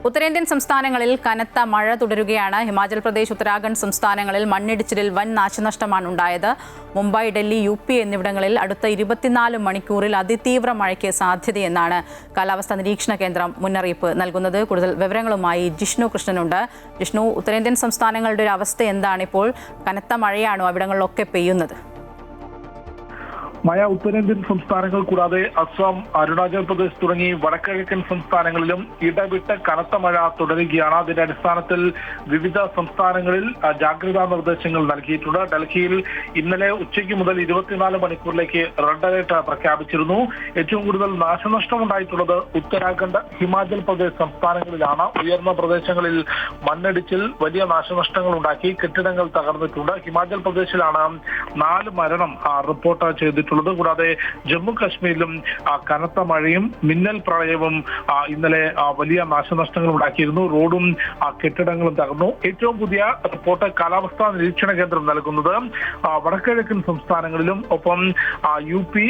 ഉത്തരേന്ത്യൻ സംസ്ഥാനങ്ങളിൽ കനത്ത മഴ തുടരുകയാണ്. ഹിമാചൽ പ്രദേശ്, ഉത്തരാഖണ്ഡ് സംസ്ഥാനങ്ങളിൽ മണ്ണിടിച്ചിലിൽ വൻ നാശനഷ്ടമാണ് ഉണ്ടായത്. മുംബൈ, ഡൽഹി, UP എന്നിവിടങ്ങളിൽ അടുത്ത 24 മണിക്കൂറിൽ അതിതീവ്ര മഴയ്ക്ക് സാധ്യതയെന്നാണ് കാലാവസ്ഥാ നിരീക്ഷണ കേന്ദ്രം മുന്നറിയിപ്പ് നൽകുന്നത്. കൂടുതൽ വിവരങ്ങളുമായി ജിഷ്ണു കൃഷ്ണനുണ്ട്. ജിഷ്ണു, ഉത്തരേന്ത്യൻ സംസ്ഥാനങ്ങളുടെ ഒരു അവസ്ഥ എന്താണ്? ഇപ്പോൾ കനത്ത മഴയാണോ അവിടങ്ങളിലൊക്കെ പെയ്യുന്നത്? മഴ ഉത്തരേന്ത്യൻ സംസ്ഥാനങ്ങൾ കൂടാതെ അസം, അരുണാചൽ പ്രദേശ് തുടങ്ങി വടക്കിഴക്കൻ സംസ്ഥാനങ്ങളിലും ഇടവിട്ട് കനത്ത മഴ തുടരുകയാണ്. അതിന്റെ അടിസ്ഥാനത്തിൽ വിവിധ സംസ്ഥാനങ്ങളിൽ ജാഗ്രതാ നിർദ്ദേശങ്ങൾ നൽകിയിട്ടുണ്ട്. ഡൽഹിയിൽ ഇന്നലെ ഉച്ചയ്ക്ക് മുതൽ 24 മണിക്കൂറിലേക്ക് റെഡ് അലേർട്ട് പ്രഖ്യാപിച്ചിരുന്നു. ഏറ്റവും കൂടുതൽ നാശനഷ്ടം ഉണ്ടായിട്ടുള്ളത് ഉത്തരാഖണ്ഡ്, ഹിമാചൽ പ്രദേശ് സംസ്ഥാനങ്ങളിലാണ്. ഉയർന്ന പ്രദേശങ്ങളിൽ മണ്ണിടിച്ചിൽ വലിയ നാശനഷ്ടങ്ങൾ ഉണ്ടാക്കി, കെട്ടിടങ്ങൾ തകർന്നിട്ടുണ്ട്. ഹിമാചൽ പ്രദേശിലാണ് 4 മരണം റിപ്പോർട്ട് ചെയ്തിട്ടുള്ളത്. കൂടാതെ ജമ്മു കാശ്മീരിലും കനത്ത മഴയും മിന്നൽ പ്രളയവും ഇന്നലെ വലിയ നാശനഷ്ടങ്ങൾ ഉണ്ടാക്കിയിരുന്നു. റോഡും കെട്ടിടങ്ങളും തകർന്നു. ഏറ്റവും പുതിയ റിപ്പോർട്ട് കാലാവസ്ഥാ നിരീക്ഷണ കേന്ദ്രം നൽകുന്നത് വടക്കിഴക്കൻ സംസ്ഥാനങ്ങളിലും ഒപ്പം UP,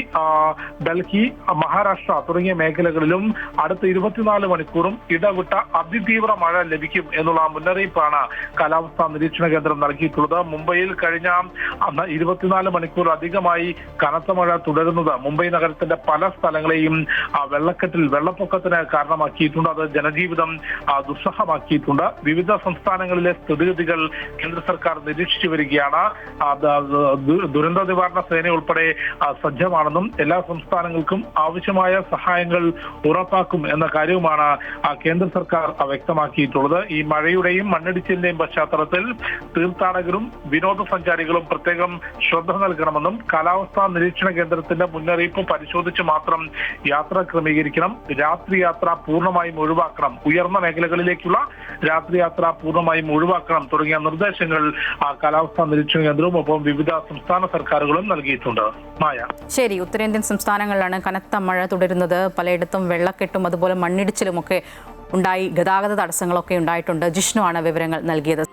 ഡൽഹി, മഹാരാഷ്ട്ര തുടങ്ങിയ മേഖലകളിലും അടുത്ത 24 മണിക്കൂറും ഇടവിട്ട അതിതീവ്ര മഴ ലഭിക്കും എന്നുള്ള മുന്നറിയിപ്പാണ് കാലാവസ്ഥാ നിരീക്ഷണ കേന്ദ്രം നൽകിയിട്ടുള്ളത്. മുംബൈയിൽ കഴിഞ്ഞ 24 മണിക്കൂർ അധികമായി കനത്ത മഴ തുടരുന്നത് മുംബൈ നഗരത്തിന്റെ പല സ്ഥലങ്ങളെയും വെള്ളപ്പൊക്കത്തിന് കാരണമാക്കിയിട്ടുണ്ട്. അത് ജനജീവിതം ദുസ്സഹമാക്കിയിട്ടുണ്ട്. വിവിധ സംസ്ഥാനങ്ങളിലെ സ്ഥിതിഗതികൾ കേന്ദ്ര സർക്കാർ നിരീക്ഷിച്ചു വരികയാണ്. ദുരന്ത നിവാരണ സേന ഉൾപ്പെടെ സജ്ജമാണെന്നും എല്ലാ സംസ്ഥാനങ്ങൾക്കും ആവശ്യമായ സഹായങ്ങൾ ഉറപ്പാക്കും എന്ന കാര്യവുമാണ് കേന്ദ്ര സർക്കാർ വ്യക്തമാക്കിയിട്ടുള്ളത്. ഈ മഴയുടെയും മണ്ണിടിച്ചിലിന്റെയും പശ്ചാത്തലത്തിൽ തീർത്ഥാടകരും വിനോദസഞ്ചാരികളും പ്രത്യേകം ശ്രദ്ധ നൽകണമെന്നും കാലാവസ്ഥാ നിരീക്ഷണ കേന്ദ്രത്തിന്റെ മുന്നറിയിപ്പ് പരിശോധിച്ച് മാത്രം യാത്ര ക്രമീകരിക്കണം. രാത്രി യാത്ര പൂർണ്ണമായും ഒഴിവാക്കണം. ഉയർന്ന മേഖലകളിലേക്കുള്ള രാത്രി യാത്ര പൂർണ്ണമായും ഒഴിവാക്കണം തുടങ്ങിയ നിർദ്ദേശങ്ങൾ കാലാവസ്ഥാ നിരീക്ഷണ കേന്ദ്രവും ഒപ്പം വിവിധ സംസ്ഥാന സർക്കാരുകളും നൽകിയിട്ടുണ്ട്. മായ, ശരി. ഉത്തരേന്ത്യൻ സംസ്ഥാനങ്ങളിലാണ് കനത്ത മഴ തുടരുന്നത്. പലയിടത്തും വെള്ളക്കെട്ടും അതുപോലെ മണ്ണിടിച്ചിലും ഒക്കെ ഉണ്ടായി, ഗതാഗത തടസ്സങ്ങളൊക്കെ ഉണ്ടായിട്ടുണ്ട്. ജിഷ്ണു ആണ് വിവരങ്ങൾ നൽകിയത്.